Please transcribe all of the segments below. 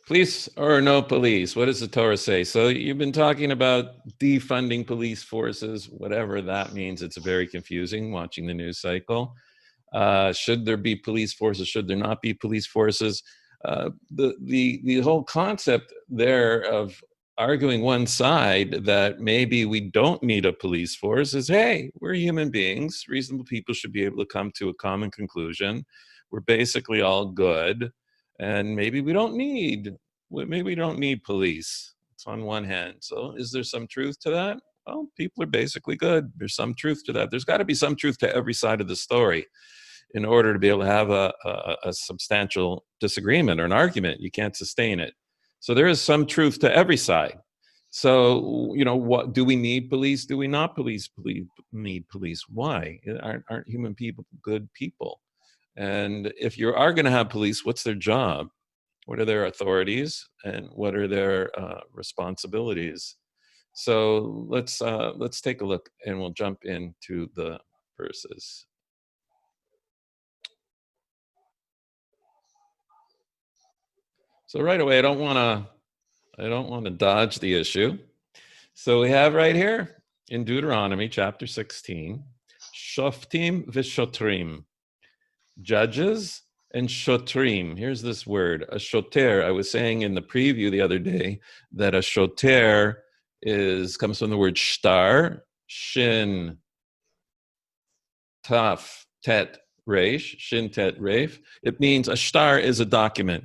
Police or no police? What does the Torah say? So you've been talking about defunding police forces, whatever that means. It's very confusing watching the news cycle. Should there be police forces? Should there not be police forces? The whole concept there of arguing one side that maybe we don't need a police force is, hey, we're human beings. Reasonable people should be able to come to a common conclusion. We're basically all good, and maybe we don't need police. It's on one hand. So is there some truth to that? Well, people are basically good. There's some truth to that. There's got to be some truth to every side of the story in order to be able to have a substantial disagreement or an argument. You can't sustain it. So there is some truth to every side. So, what do we need police? Do we not need police? Why? Aren't human people good people? And if you are going to have police, what's their job? What are their authorities, and what are their responsibilities? So let's take a look, and we'll jump into the verses. So right away, I don't want to dodge the issue. So we have right here in Deuteronomy chapter 16, Shoftim v'shotrim, judges and shotrim. Here's this word, a shoter. I was saying in the preview the other day that a shoter comes from the word shtar, shin, taf, tet, resh, shin, tet, reif. It means a shtar is a document,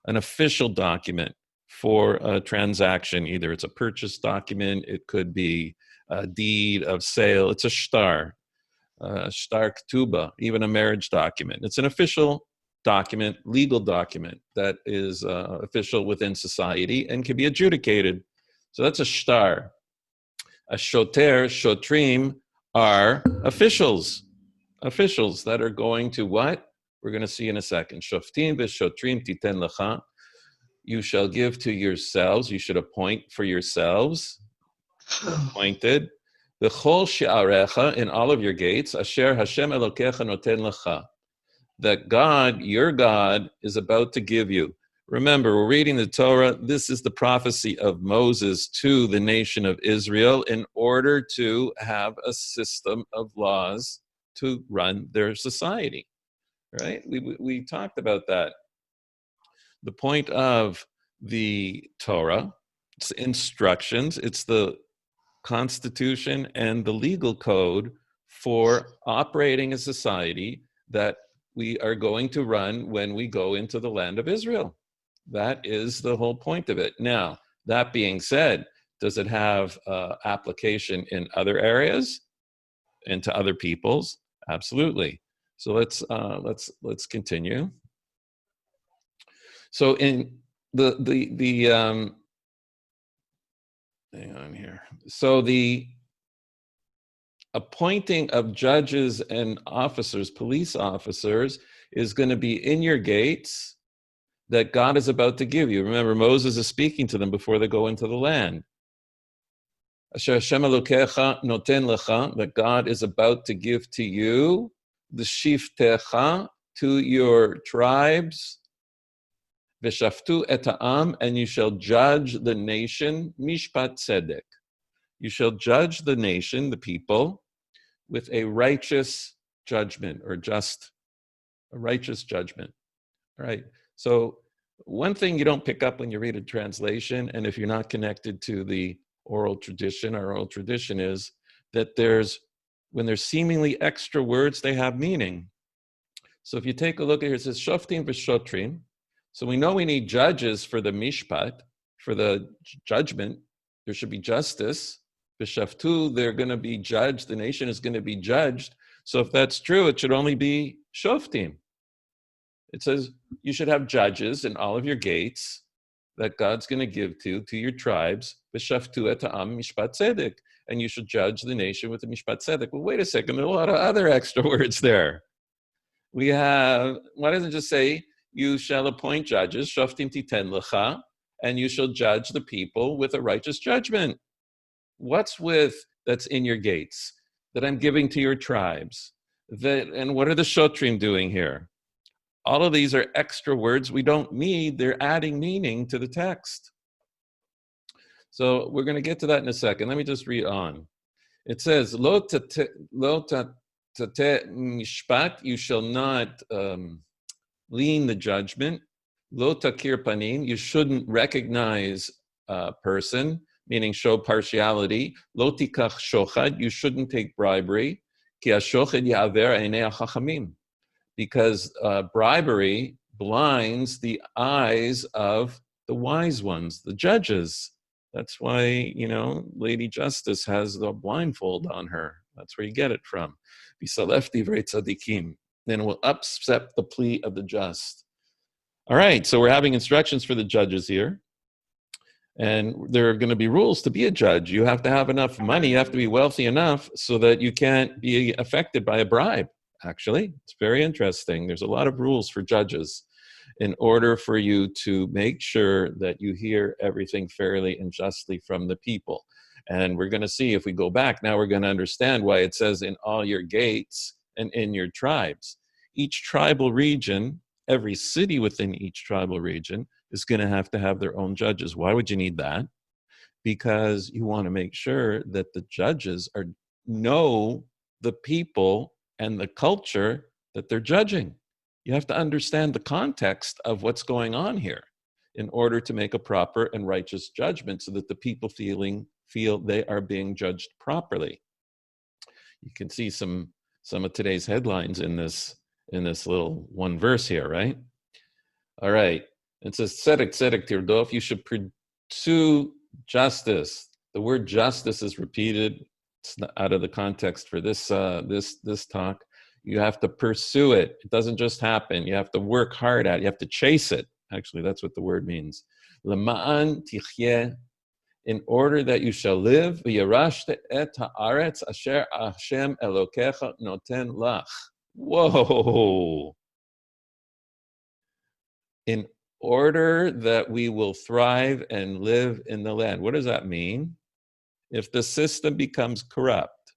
an official document for a transaction. Either it's a purchase document, it could be a deed of sale. It's a shtar ktuba, even a marriage document. It's an official document, legal document that is official within society and can be adjudicated. So that's a shtar. A shoter, shotrim are officials that are going to what? We're going to see in a second. Shoftim v'shotrim titen lecha. You shall give to yourselves. You should appoint for yourselves. Appointed. V'chol she'arecha, in all of your gates. Asher Hashem Elokecha noten lecha. That God, your God, is about to give you. Remember, we're reading the Torah. This is the prophecy of Moses to the nation of Israel in order to have a system of laws to run their society. Right? We talked about that. The point of the Torah, it's instructions, it's the constitution and the legal code for operating a society that we are going to run when we go into the land of Israel. That is the whole point of it. Now, that being said, does it have application in other areas and to other peoples? Absolutely. So let's continue. So in hang on here. So the appointing of judges and officers, police officers, is going to be in your gates that God is about to give you. Remember, Moses is speaking to them before they go into the land. Asher Hashem Elokecha noten lecha, that God is about to give to you, the shiftecha, to your tribes, v'shaftu et ha'am, and you shall judge the nation, mishpat tzedek. You shall judge the nation, the people, with a righteous judgment, or a righteous judgment. All right. So one thing you don't pick up when you read a translation, and if you're not connected to the oral tradition, our oral tradition is that when there's seemingly extra words, they have meaning. So if you take a look at here, it says shoftim v'shotrim. So we know we need judges for the mishpat, for the judgment. There should be justice. B'shaftu, they're going to be judged. The nation is going to be judged. So if that's true, it should only be shoftim. It says you should have judges in all of your gates that God's going to give to your tribes. B'shaftu et ha'am mishpat tzedek. And you should judge the nation with the mishpat tzedek. Well, wait a second. There are a lot of other extra words there. Why doesn't it just say, you shall appoint judges, shoftim titen lecha, and you shall judge the people with a righteous judgment? What's that's in your gates, that I'm giving to your tribes? And what are the shotrim doing here? All of these are extra words we don't need. They're adding meaning to the text. So we're going to get to that in a second. Let me just read on. It says, Lo tate mishpat, you shall not lean the judgment. Lo takir panim, you shouldn't recognize a person, meaning show partiality. Lo tikach shochad, you shouldn't take bribery. Ki hashochad ya'aver einei hachachamim, because bribery blinds the eyes of the wise ones, the judges. That's why, Lady Justice has the blindfold on her. That's where you get it from. Bisalef divrei tzadikim. Then it will upset the plea of the just. All right, so we're having instructions for the judges here. And there are going to be rules to be a judge. You have to have enough money. You have to be wealthy enough so that you can't be affected by a bribe. Actually, it's very interesting. There's a lot of rules for judges in order for you to make sure that you hear everything fairly and justly from the people. And we're going to see, if we go back, now we're going to understand why it says in all your gates and in your tribes. Each tribal region, every city within each tribal region is going to have their own judges. Why would you need that? Because you want to make sure that the judges know the people and the culture that they're judging. You have to understand the context of what's going on here in order to make a proper and righteous judgment so that the people feel they are being judged properly. You can see some of today's headlines in this little one verse here, right? All right. It says, tzedek, tzedek tirdof, you should pursue justice. The word justice is repeated. It's not out of the context for this talk. You have to pursue it. It doesn't just happen. You have to work hard at it. You have to chase it. Actually, that's what the word means. Lema'an tichyeh, in order that you shall live. V'yarashte et ha'aretz asher Hashem Elokecha noten lach. Whoa. In order that we will thrive and live in the land. What does that mean? If the system becomes corrupt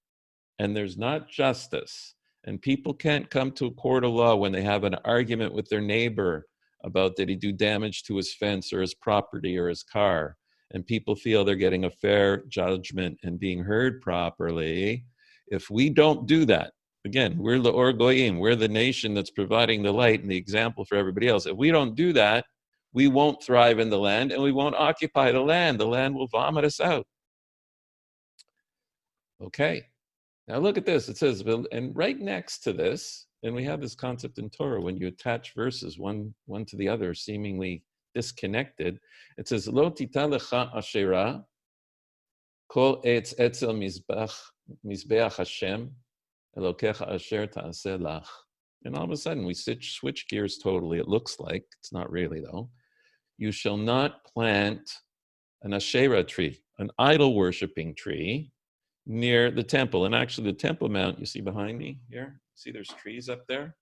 and there's not justice, and people can't come to a court of law when they have an argument with their neighbor about did he do damage to his fence or his property or his car, and people feel they're getting a fair judgment and being heard properly, if we don't do that, again, we're the Or Goyim, we're the nation that's providing the light and the example for everybody else. If we don't do that, we won't thrive in the land and we won't occupy the land. The land will vomit us out. Okay. Now look at this. It says, and right next to this, and we have this concept in Torah, when you attach verses one to the other, seemingly disconnected, it says, Lo tita lecha asherah, kol etz etzel mizbeach Hashem, Elokecha asher ta'aseh lach. And all of a sudden, we switch gears totally. It looks like, it's not really though. You shall not plant an Asherah tree, an idol worshiping tree, near the temple. And actually the Temple Mount, you see behind me here, see there's trees up there?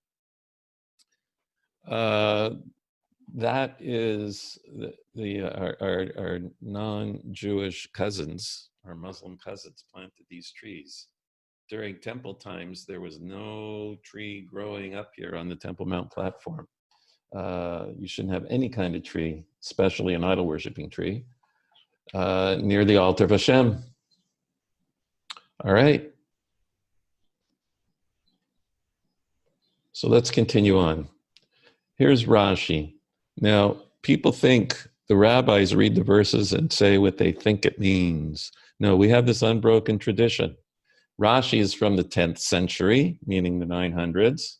That is our non-Jewish cousins, our Muslim cousins planted these trees. During temple times, there was no tree growing up here on the Temple Mount platform. You shouldn't have any kind of tree, especially an idol worshiping tree, near the altar of Hashem. All right. So let's continue on. Here's Rashi. Now, people think the rabbis read the verses and say what they think it means. No, we have this unbroken tradition. Rashi is from the 10th century, meaning the 900s.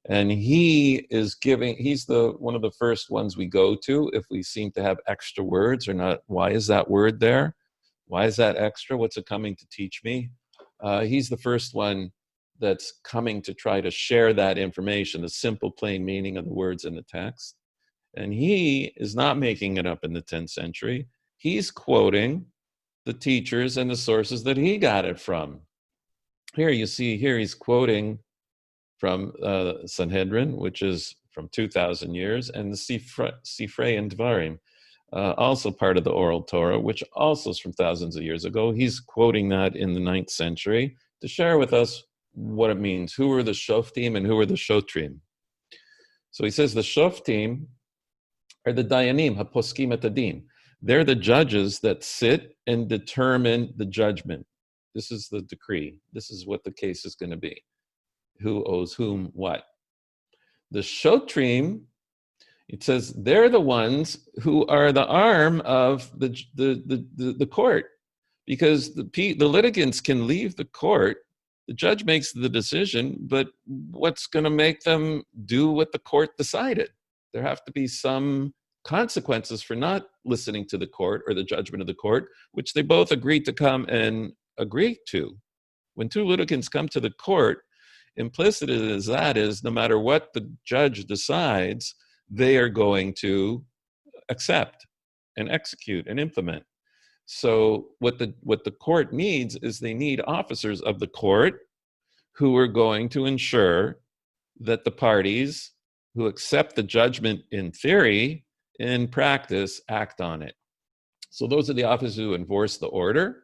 And he's one of the first ones we go to if we seem to have extra words or not. Why is that word there? Why is that extra? What's it coming to teach me? He's the first one that's coming to try to share that information, the simple, plain meaning of the words in the text. And he is not making it up in the 10th century. He's quoting the teachers and the sources that he got it from. Here you see, here he's quoting from Sanhedrin, which is from 2,000 years, and the Sifrei and Dvarim, also part of the Oral Torah, which also is from thousands of years ago. He's quoting that in the 9th century to share with us what it means. Who are the Shoftim and who are the Shotrim? So he says the shoftim are the dayanim, haposkim et adin. They're the judges that sit and determine the judgment. This is the decree. This is what the case is going to be. Who owes whom what. The shotrim, it says they're the ones who are the arm of the court, because the litigants can leave the court. The judge makes the decision, but what's going to make them do what the court decided? There have to be some consequences for not listening to the court or the judgment of the court, which they both agreed to come and agree to. When two litigants come to the court, implicit as that is, no matter what the judge decides, they are going to accept and execute and implement. So what the court needs is they need officers of the court who are going to ensure that the parties who accept the judgment in theory, in practice, act on it. So those are the officers who enforce the order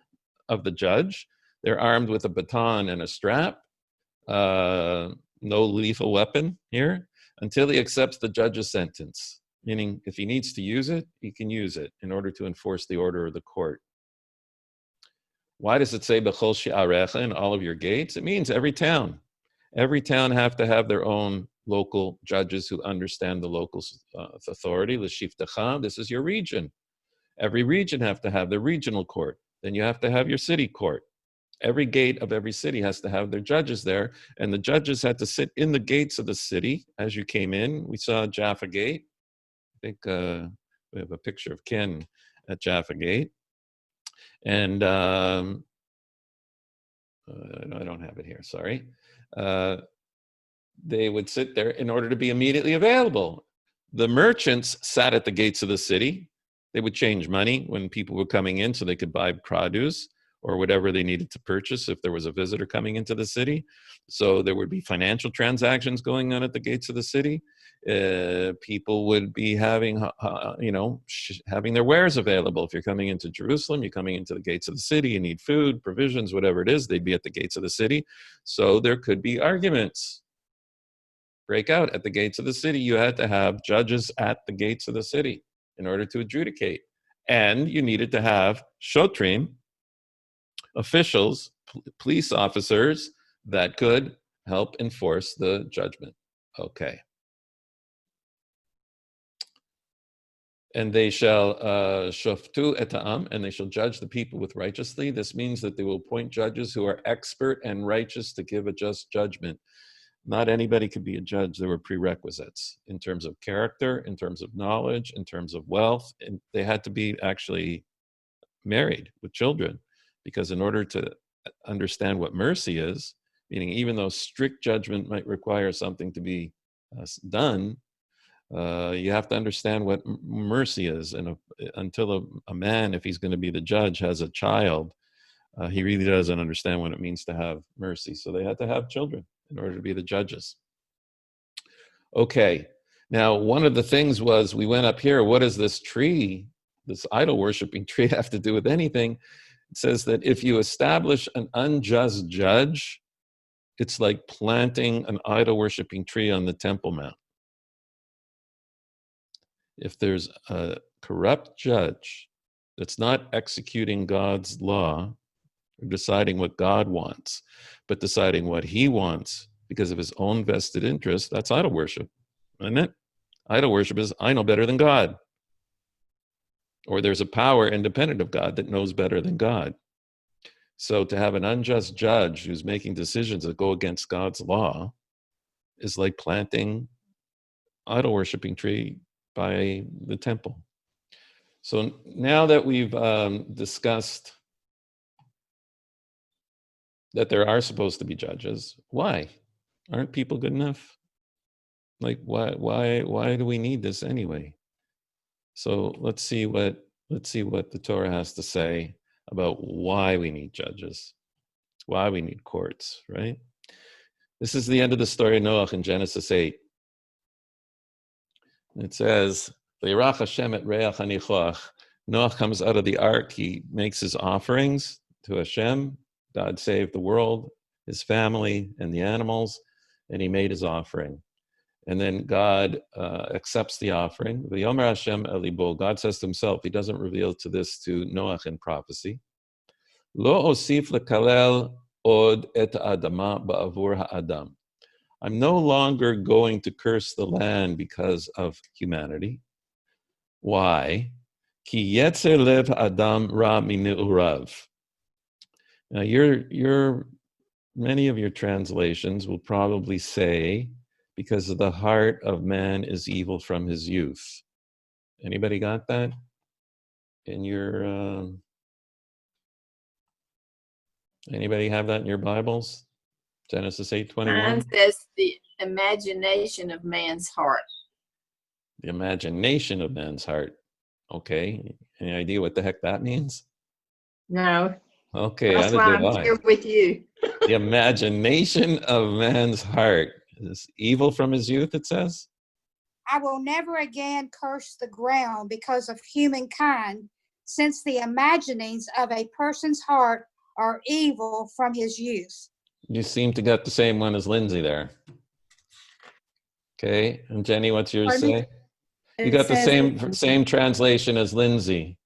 of the judge. They're armed with a baton and a strap, no lethal weapon here, until he accepts the judge's sentence. Meaning, if he needs to use it, he can use it in order to enforce the order of the court. Why does it say b'chol she'arecha, in all of your gates? It means every town. Every town have to have their own local judges who understand the local authority. L'shiftecha, this is your region. Every region have to have their regional court. Then you have to have your city court. Every gate of every city has to have their judges there, and the judges had to sit in the gates of the city as you came in. We saw Jaffa Gate. I think we have a picture of Ken at Jaffa Gate. And I don't have it here, sorry. They would sit there in order to be immediately available. The merchants sat at the gates of the city. They would change money when people were coming in so they could buy produce or whatever they needed to purchase if there was a visitor coming into the city. So there would be financial transactions going on at the gates of the city. People would be having, having their wares available. If you're coming into Jerusalem, you're coming into the gates of the city, you need food, provisions, whatever it is, they'd be at the gates of the city. So there could be arguments break out at the gates of the city. You had to have judges at the gates of the city in order to adjudicate. And you needed to have shotrim, officials, police officers that could help enforce the judgment. Okay. And they shall shoftu et ha'am, and they shall judge the people with righteously. This means that they will appoint judges who are expert and righteous to give a just judgment. Not anybody could be a judge. There were prerequisites in terms of character, in terms of knowledge, in terms of wealth, and they had to be actually married with children, because in order to understand what mercy is, meaning even though strict judgment might require something to be done, you have to understand what mercy is. And until a man, if he's going to be the judge, has a child, he really doesn't understand what it means to have mercy. So they had to have children in order to be the judges. Okay, now one of the things was, we went up here, what does this tree, this idol worshiping tree, have to do with anything? It says that if you establish an unjust judge, it's like planting an idol worshiping tree on the Temple Mount. If there's a corrupt judge that's not executing God's law, or deciding what God wants, but deciding what he wants because of his own vested interest, that's idol worship, isn't it? Idol worship is, I know better than God. Or there's a power independent of God that knows better than God. So to have an unjust judge who's making decisions that go against God's law is like planting idol worshiping tree by the temple. So now that we've discussed that there are supposed to be judges, why? Aren't people good enough? Like, why do we need this anyway? So let's see what the Torah has to say about why we need judges, why we need courts, right? This is the end of the story of Noach in Genesis 8. It says, "V'yirach Hashem et reach hanichoach." Noach comes out of the ark. He makes his offerings to Hashem. God saved the world, his family, and the animals, and he made his offering. And then God accepts the offering. V'yomer Hashem el libo. God says to himself, he doesn't reveal to Noach in prophecy. Lo osif lekalel od et adama ba'avur ha'adam. I'm no longer going to curse the land because of humanity. Why? Ki yetzer lev adam ra mini'urav. Now, many of your translations will probably say, because of the heart of man is evil from his youth. Anybody got that in your? Anybody have that in your Bibles? Genesis 8:21. Mine says the imagination of man's heart. The imagination of man's heart. Okay. Any idea what the heck that means? No. Okay. That's why I'm here with you. The imagination of man's heart is evil from his youth, it says. I will never again curse the ground because of humankind, since the imaginings of a person's heart are evil from his youth. You seem to get the same one as Lindsay there. Okay. And Jenny, what's yours say? You got the same translation as Lindsay.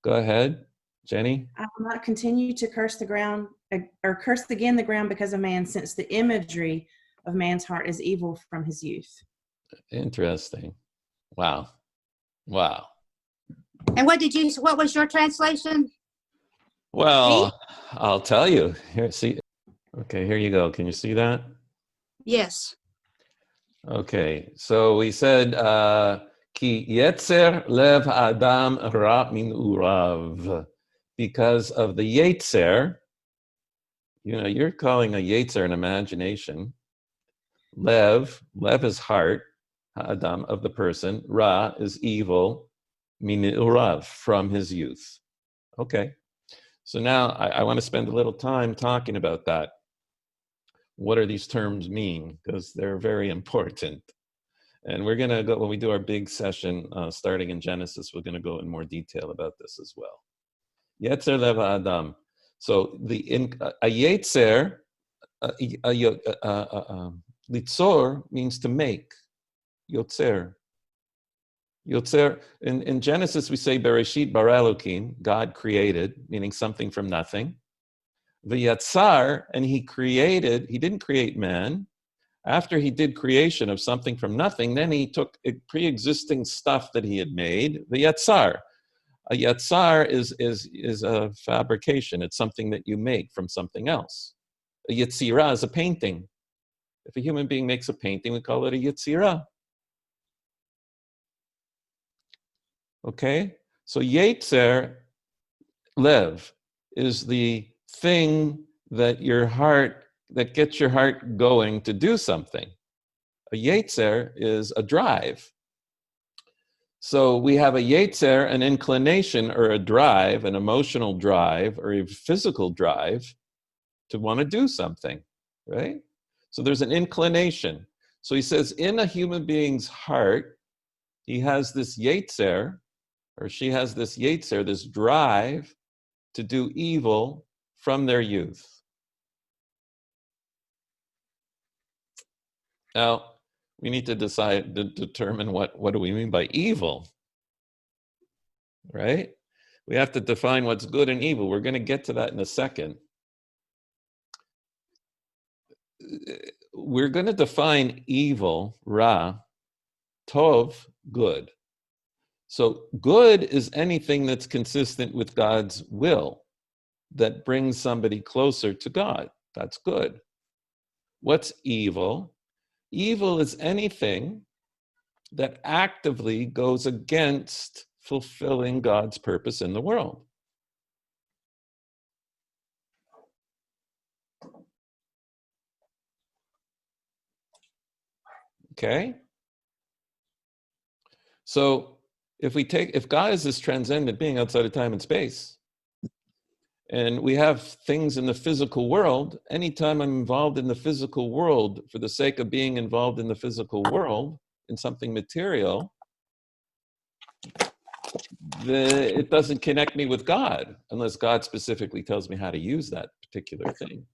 Go ahead, Jenny. I will not continue to curse the ground or curse again the ground because of man, since the imagery of man's heart is evil from his youth. Interesting. Wow. Wow. And what was your translation? Well, I'll tell you. Here, see. Okay, here you go. Can you see that? Yes. Okay, so we said, Ki yetzer lev adam ra min urav. Because of the yetzer, you're calling a yetzer an imagination. Lev is heart, adam, of the person. Ra is evil, min urav, from his youth. Okay, so now I want to spend a little time talking about that. What do these terms mean? Because they're very important. And we're going to go, when we do our big session starting in Genesis, we're going to go in more detail about this as well. Yetzer lev adam. So a yetzer, litzor means to make. Yotzer. Yotzer, in Genesis we say Bereshit bara Elokim, God created, meaning something from nothing. V'yatzar, and he didn't create man. After he did creation of something from nothing, then he took pre-existing stuff that he had made, v'yatzar. A yatzar is a fabrication. It's something that you make from something else. A yetzirah is a painting. If a human being makes a painting, we call it a yetzirah. Okay? So yetzer lev is the thing that gets your heart going to do something. A yetzer is a drive. So we have a yetzer, an inclination or a drive, an emotional drive or a physical drive to want to do something, right? So there's an inclination. So he says in a human being's heart, he has this yetzer, or she has this yetzer, this drive to do evil from their youth. Now, we need to determine what do we mean by evil, right? We have to define what's good and evil. We're going to get to that in a second. We're going to define evil, ra, tov, good. So good is anything that's consistent with God's will, that brings somebody closer to God. That's good. What's evil? Evil is anything that actively goes against fulfilling God's purpose in the world. Okay? So if God is this transcendent being outside of time and space, and we have things in the physical world, anytime I'm involved in the physical world for the sake of being involved in the physical world, in something material, it doesn't connect me with God, unless God specifically tells me how to use that particular thing.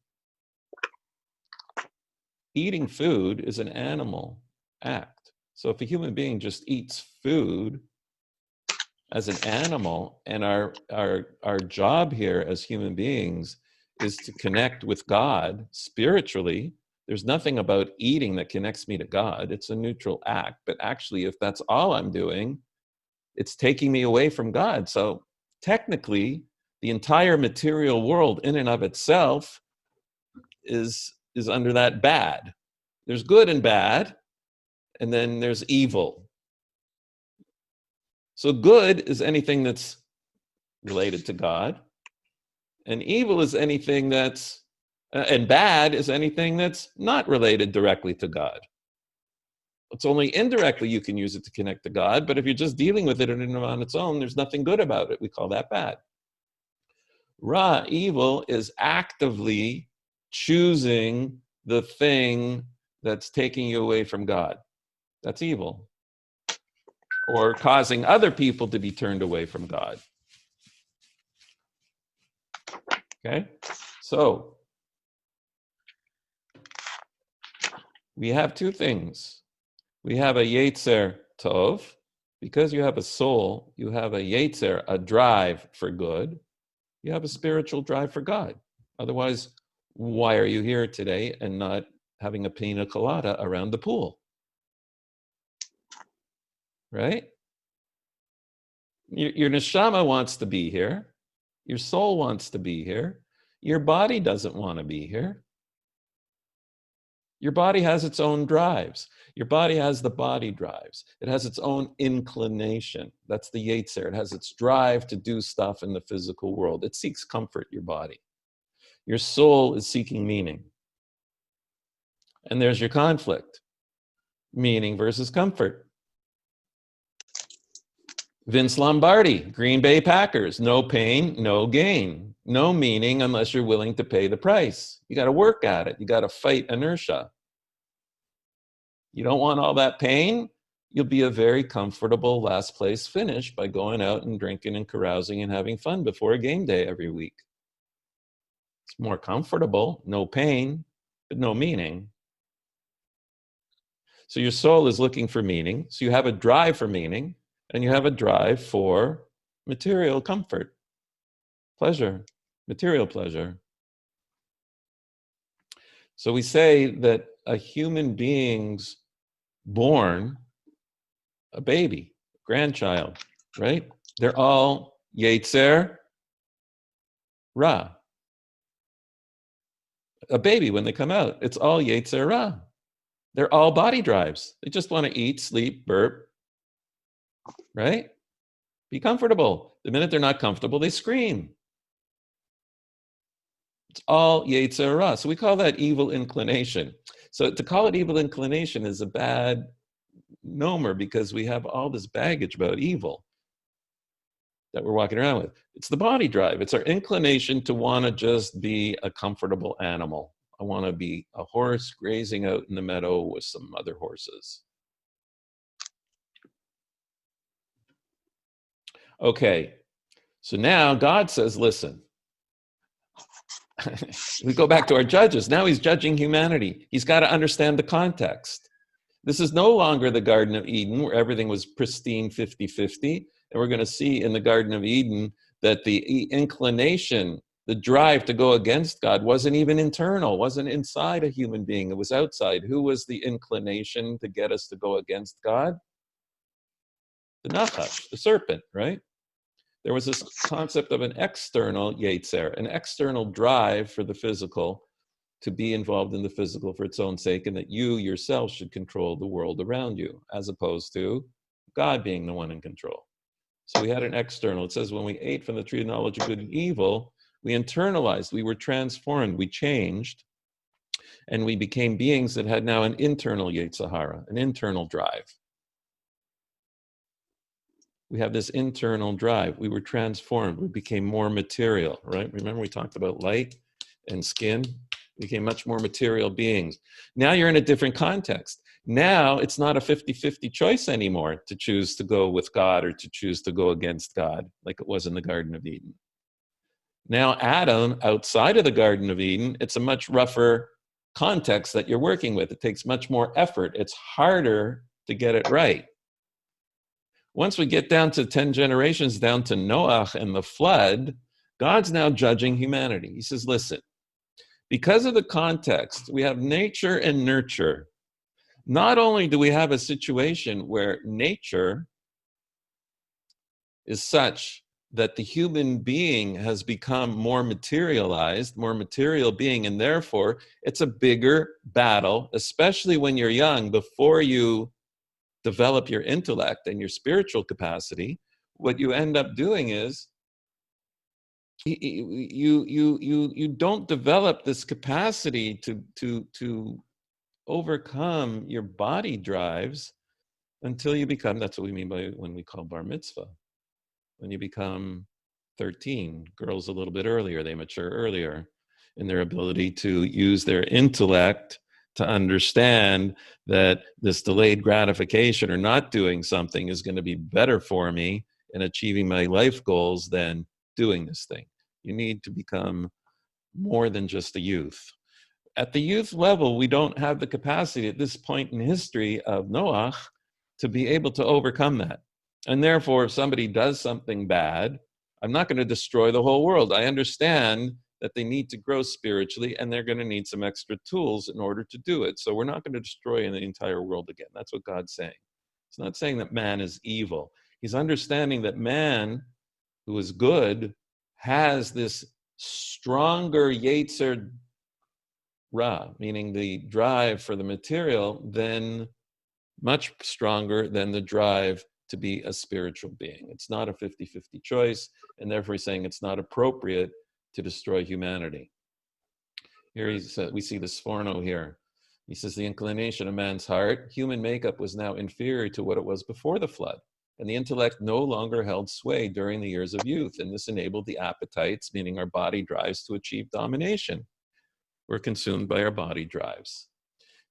Eating food is an animal. act. So if a human being just eats food as an animal, and our job here as human beings is to connect with God spiritually, there's nothing about eating that connects me to God. It's a neutral act. But actually, if that's all I'm doing, it's taking me away from God. So technically, the entire material world in and of itself is under that bad. There's good and bad, and then there's evil. So good is anything that's related to God, and evil is anything that's, and bad is anything that's not related directly to God. It's only indirectly you can use it to connect to God, but if you're just dealing with it on its own, there's nothing good about it. We call that bad. Ra, evil, is actively choosing the thing that's taking you away from God. That's evil. Or causing other people to be turned away from God. Okay? So, we have two things. We have a Yetzer Tov. Because you have a soul, you have a Yetzer, a drive for good. You have a spiritual drive for God. Otherwise, why are you here today and not having a pina colada around the pool? Right? Your neshama wants to be here. Your soul wants to be here. Your body doesn't want to be here. Your body has its own drives. Your body has the body drives. It has its own inclination. That's the Yetzer. It has its drive to do stuff in the physical world. It seeks comfort, your body. Your soul is seeking meaning. And there's your conflict. Meaning versus comfort. Vince Lombardi, Green Bay Packers. No pain, no gain. No meaning unless you're willing to pay the price. You got to work at it. You got to fight inertia. You don't want all that pain? You'll be a very comfortable last place finish by going out and drinking and carousing and having fun before a game day every week. It's more comfortable, no pain, but no meaning. So your soul is looking for meaning. So you have a drive for meaning, and you have a drive for material comfort, pleasure, material pleasure. So we say that a human being's born, a baby, grandchild, right? They're all Yetzer Ra. A baby, when they come out, it's all Yetzer Ra. They're all body drives. They just want to eat, sleep, burp, right? Be comfortable. The minute they're not comfortable, they scream. It's all Yetzer Ra. So we call that evil inclination. So to call it evil inclination is a bad nomer because we have all this baggage about evil that we're walking around with. It's the body drive. It's our inclination to want to just be a comfortable animal. I want to be a horse grazing out in the meadow with some other horses. Okay, so now God says, listen, we go back to our judges. Now he's judging humanity. He's got to understand the context. This is no longer the Garden of Eden where everything was pristine 50-50. And we're going to see in the Garden of Eden that the inclination, the drive to go against God wasn't even internal, wasn't inside a human being. It was outside. Who was the inclination to get us to go against God? The Nachash, the serpent, right? There was this concept of an external Yetzer, an external drive for the physical to be involved in the physical for its own sake, and that you yourself should control the world around you, as opposed to God being the one in control. So we had an external. It says when we ate from the tree of knowledge of good and evil, we internalized, we were transformed, we changed, and we became beings that had now an internal Yetzer Hara, an internal drive. We have this internal drive. We were transformed. We became more material, right? Remember we talked about light and skin? We became much more material beings. Now you're in a different context. Now it's not a 50-50 choice anymore to choose to go with God or to choose to go against God like it was in the Garden of Eden. Now Adam, outside of the Garden of Eden, it's a much rougher context that you're working with. It takes much more effort. It's harder to get it right. Once we get down to 10 generations, down to Noah and the flood, God's now judging humanity. He says, listen, because of the context, we have nature and nurture. Not only do we have a situation where nature is such that the human being has become more materialized, more material being, and therefore it's a bigger battle, especially when you're young, before you develop your intellect and your spiritual capacity. What you end up doing is you don't develop this capacity to overcome your body drives until you become, that's what we mean by when we call bar mitzvah. When you become 13, girls a little bit earlier, they mature earlier in their ability to use their intellect to understand that this delayed gratification or not doing something is going to be better for me in achieving my life goals than doing this thing. You need to become more than just a youth. At the youth level, we don't have the capacity at this point in history of Noah to be able to overcome that. And therefore, if somebody does something bad, I'm not going to destroy the whole world. I understand that they need to grow spiritually, and they're going to need some extra tools in order to do it. So we're not going to destroy the entire world again. That's what God's saying. It's not saying that man is evil. He's understanding that man, who is good, has this stronger Yetzer Ra, meaning the drive for the material, than much stronger than the drive to be a spiritual being. It's not a 50-50 choice, and therefore he's saying it's not appropriate to destroy humanity. Here we see the Sforno here. He says the inclination of man's heart, human makeup was now inferior to what it was before the flood, and the intellect no longer held sway during the years of youth, and this enabled the appetites, meaning our body drives, to achieve domination. We're consumed by our body drives.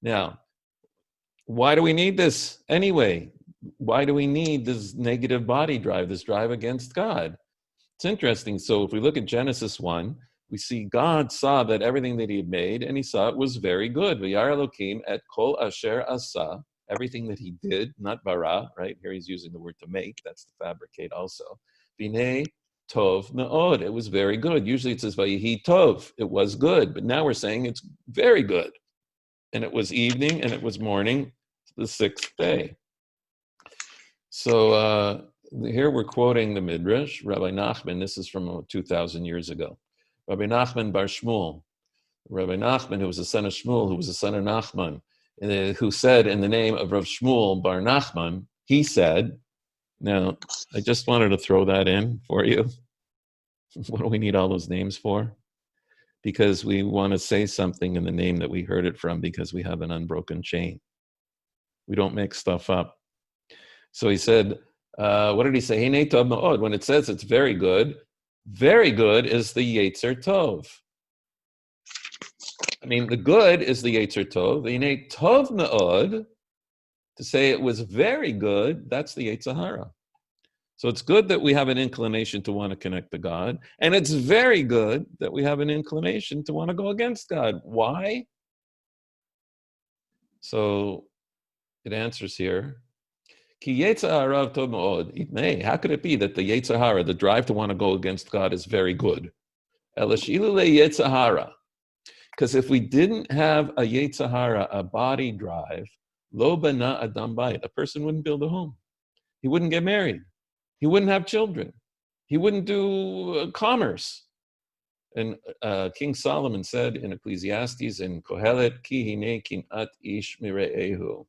Now, why do we need this anyway? Why do we need this negative body drive, this drive against God? It's interesting. So if we look at Genesis 1, we see God saw that everything that he had made, and he saw it was very good. V'yar Elokim et kol asher asa, everything that he did, not bara, right? Here he's using the word to make, that's to fabricate also. V'nei tov me'od, it was very good. Usually it says vayihi tov, it was good, but now we're saying it's very good. And it was evening and it was morning, the sixth day. So here we're quoting the Midrash, Rabbi Nachman. This is from 2,000 years ago. Rabbi Nachman bar Shmuel. Rabbi Nachman, who was the son of Shmuel, who was the son of Nachman, who said in the name of Rav Shmuel bar Nachman, he said, now, I just wanted to throw that in for you. What do we need all those names for? Because we want to say something in the name that we heard it from, because we have an unbroken chain. We don't make stuff up. So he said, what did he say? Hinei tov me'od. When it says it's very good is the Yetzer Tov. I mean, the good is the Yetzer Tov. The Hinei tov me'od, to say it was very good, that's the Yetzer Hara. So it's good that we have an inclination to want to connect to God, and it's very good that we have an inclination to want to go against God. Why? So it answers here. Ki Yetzer Hara tov me'od. It may. How could it be that the Yetzer Hara, the drive to want to go against God, is very good? Elash ilule Yetzer Hara. Because if we didn't have a Yetzer Hara, a body drive, lo bana adam bayit, a person wouldn't build a home. He wouldn't get married. He wouldn't have children. He wouldn't do commerce. And King Solomon said in Ecclesiastes, in Kohelet, ki hine kinat ish mire'ehu.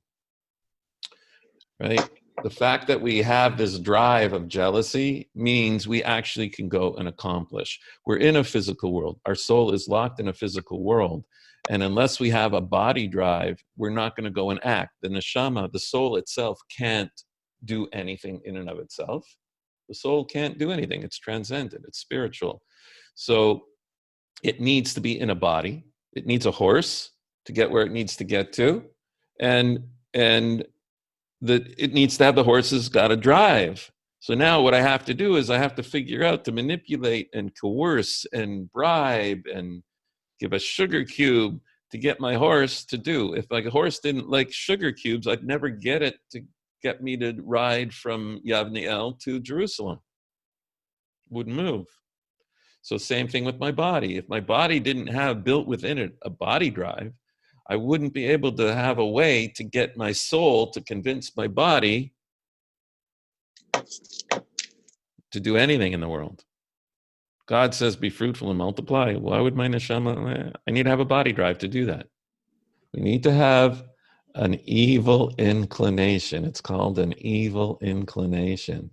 Right? The fact that we have this drive of jealousy means we actually can go and accomplish. We're in a physical world. Our soul is locked in a physical world. And unless we have a body drive, we're not going to go and act. The neshama, the soul itself, can't do anything in and of itself. The soul can't do anything. It's transcendent. It's spiritual. So it needs to be in a body. It needs a horse to get where it needs to get to. And it needs to have the horses got to drive. So now what I have to do is I have to figure out to manipulate and coerce and bribe and give a sugar cube to get my horse to do. If my horse didn't like sugar cubes, I'd never get it to get me to ride from Yavniel to Jerusalem. Wouldn't move. So same thing with my body. If my body didn't have built within it a body drive, I wouldn't be able to have a way to get my soul to convince my body to do anything in the world. God says, be fruitful and multiply. Why would my neshama? I need to have a body drive to do that. We need to have an evil inclination. It's called an evil inclination.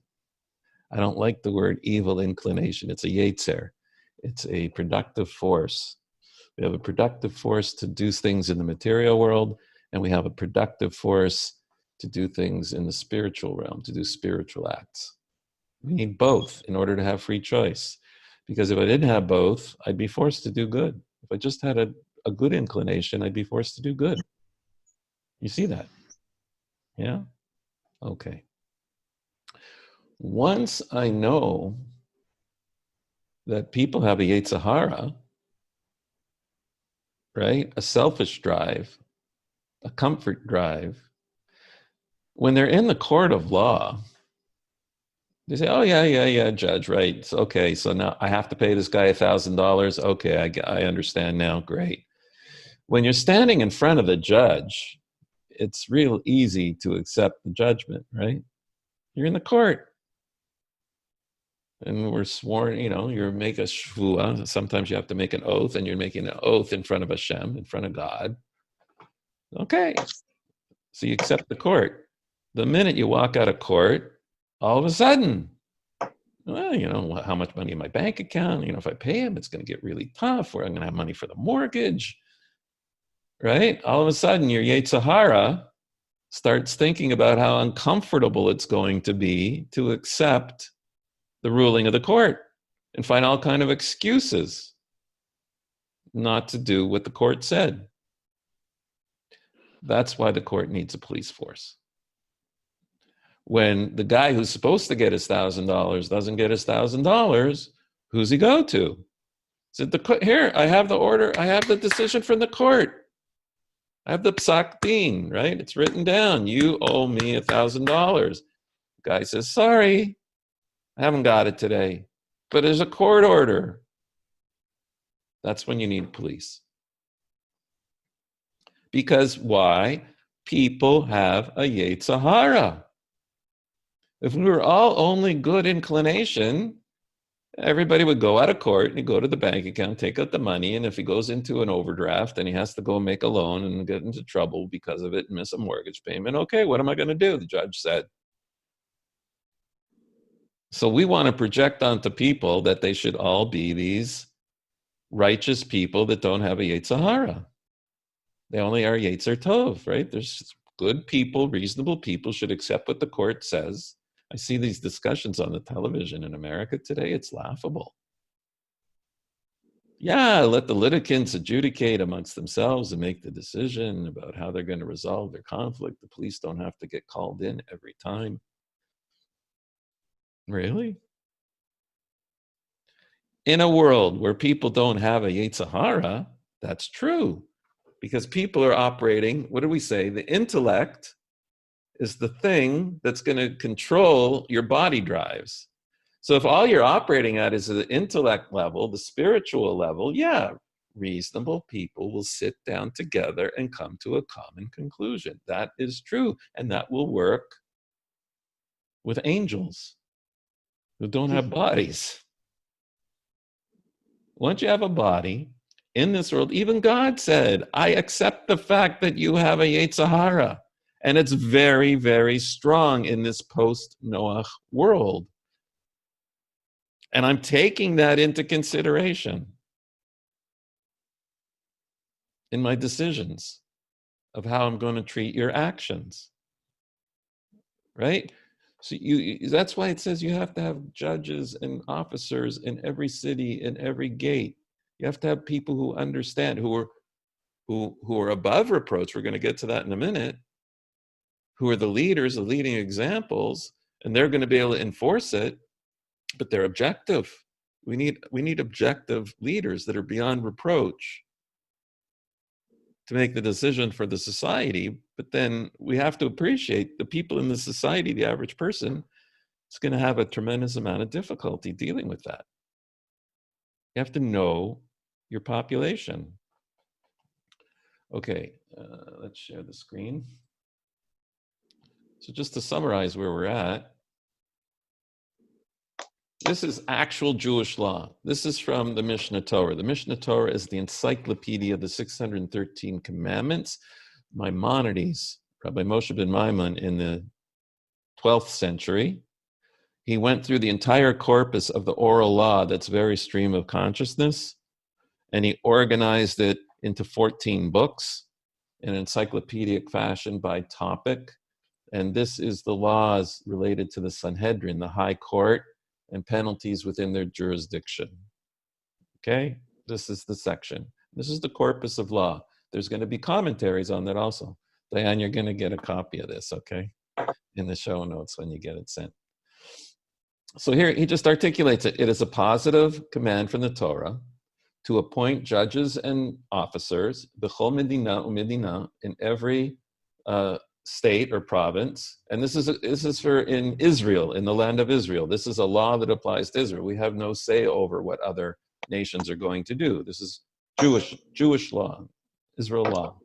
I don't like the word evil inclination. It's a yetzer. It's a productive force. We have a productive force to do things in the material world, and we have a productive force to do things in the spiritual realm, to do spiritual acts. We need both in order to have free choice. Because if I didn't have both, I'd be forced to do good. If I just had a good inclination, I'd be forced to do good. You see that? Yeah? Okay. Once I know that people have a Yetzer Hara, right? A selfish drive, a comfort drive. When they're in the court of law, they say, oh, yeah, judge, right. So, okay, so now I have to pay this guy $1,000. Okay, I understand now, great. When you're standing in front of the judge, it's real easy to accept the judgment, right? You're in the court. And we're sworn, you make a shvuah. Sometimes you have to make an oath, and you're making an oath in front of Hashem, in front of God. Okay. So you accept the court. The minute you walk out of court, all of a sudden, well, how much money in my bank account? If I pay him, it's going to get really tough, or I'm going to have money for the mortgage, right? All of a sudden, your Yetzer Hara starts thinking about how uncomfortable it's going to be to accept the ruling of the court and find all kind of excuses not to do what the court said. That's why the court needs a police force. When the guy who's supposed to get his $1,000 doesn't get his $1,000, who's he go to? Said here, I have the order, I have the decision from the court. I have the psak din, right? It's written down. You owe me $1,000. Guy says, sorry, I haven't got it today, but there's a court order. That's when you need police. Because why? People have a Yetzer Hara. If we were all only good inclination, everybody would go out of court and he'd go to the bank account, take out the money, and if he goes into an overdraft and he has to go make a loan and get into trouble because of it and miss a mortgage payment, okay, what am I going to do? The judge said. So we want to project onto people that they should all be these righteous people that don't have a Yetzer Hara. They only are Yetzer Tov, right? There's good people, reasonable people should accept what the court says. I see these discussions on the television in America today. It's laughable. Yeah, let the litigants adjudicate amongst themselves and make the decision about how they're going to resolve their conflict. The police don't have to get called in every time. Really? In a world where people don't have a Yetzer Hara, that's true. Because people are operating, what do we say? The intellect is the thing that's going to control your body drives. So if all you're operating at is the intellect level, the spiritual level, yeah, reasonable people will sit down together and come to a common conclusion. That is true. And that will work with angels who don't have bodies. Once you have a body in this world, even God said, I accept the fact that you have a Yetzer Hara. And it's very, very strong in this post-Noach world. And I'm taking that into consideration in my decisions of how I'm going to treat your actions. Right? So that's why it says you have to have judges and officers in every city, in every gate. You have to have people who understand, who are above reproach. We're going to get to that in a minute. Who are the leaders, the leading examples, and they're going to be able to enforce it, but they're objective. We need objective leaders that are beyond reproach. to make the decision for the society, but then we have to appreciate the people in the society, the average person, is going to have a tremendous amount of difficulty dealing with that. You have to know your population. Okay, let's share the screen. So just to summarize where we're at, this is actual Jewish law. This is from the Mishnah Torah. The Mishnah Torah is the encyclopedia of the 613 commandments. Maimonides, Rabbi Moshe ben Maimon in the 12th century, he went through the entire corpus of the oral law, that's very stream of consciousness, and he organized it into 14 books in encyclopedic fashion by topic. And this is the laws related to the Sanhedrin, the high court, and penalties within their jurisdiction. Okay, this is the section. This is the corpus of law. There's going to be commentaries on that also. Diane, you're going to get a copy of this, okay, in the show notes when you get it sent. So here he just articulates it. It is a positive command from the Torah to appoint judges and officers, b'chol medina u'medina, in every state or province. And this is for in Israel, in the land of Israel. This is a law that applies to Israel. We have no say over what other nations are going to do. This is Jewish law, Israel law.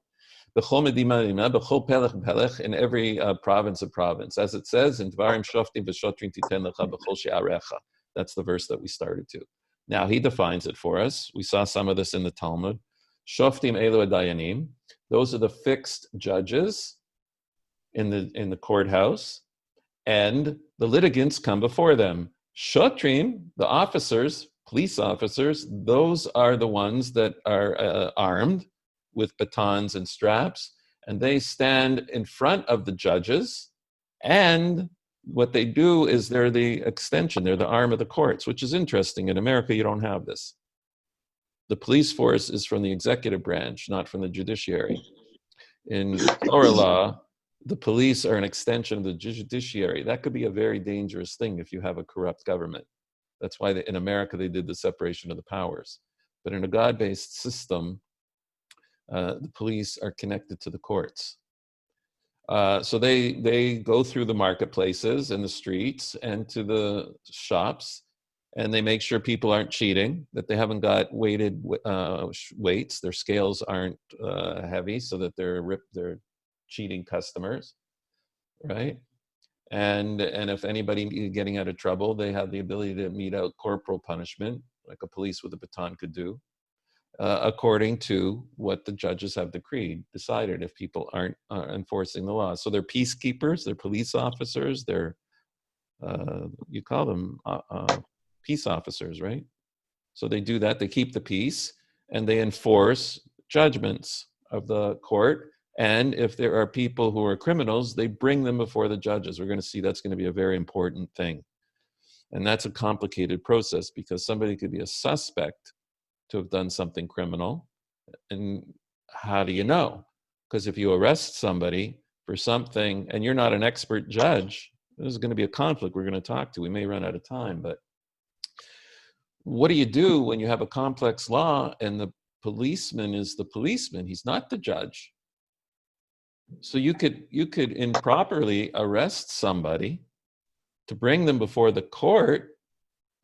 B'chol medina b'chol pelech pelech, in every province of province. As it says in Dvarim shoftim v'shotrim titen lecha b'chol she'arecha. That's the verse that we started to. Now he defines it for us. We saw some of this in the Talmud. Shoftim elu adayanim. Those are the fixed judges in the courthouse, and the litigants come before them. Shotrim, the officers, police officers, those are the ones that are armed with batons and straps, and they stand in front of the judges, and what they do is they're the extension, they're the arm of the courts, which is interesting. In America, you don't have this. The police force is from the executive branch, not from the judiciary. In Torah law, the police are an extension of the judiciary. That could be a very dangerous thing if you have a corrupt government. That's why in America they did the separation of the powers. But in a God-based system, the police are connected to the courts. So they go through the marketplaces and the streets and to the shops, and they make sure people aren't cheating, that they haven't got weighted weights, their scales aren't heavy, so that they're cheating customers, right? And if anybody getting out of trouble, they have the ability to mete out corporal punishment, like a police with a baton could do, according to what the judges have decided if people aren't enforcing the law. So they're peacekeepers, they're police officers, they're, you call them peace officers, right? So they do that, they keep the peace, and they enforce judgments of the court. And if there are people who are criminals, they bring them before the judges. We're going to see that's going to be a very important thing. And that's a complicated process because somebody could be a suspect to have done something criminal. And how do you know? Because if you arrest somebody for something and you're not an expert judge, there's going to be a conflict we're going to talk to. We may run out of time, but what do you do when you have a complex law and the policeman is the policeman? He's not the judge. So you could improperly arrest somebody to bring them before the court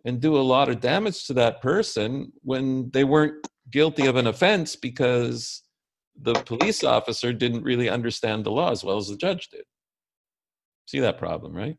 and do a lot of damage to that person when they weren't guilty of an offense because the police officer didn't really understand the law as well as the judge did. See that problem, right?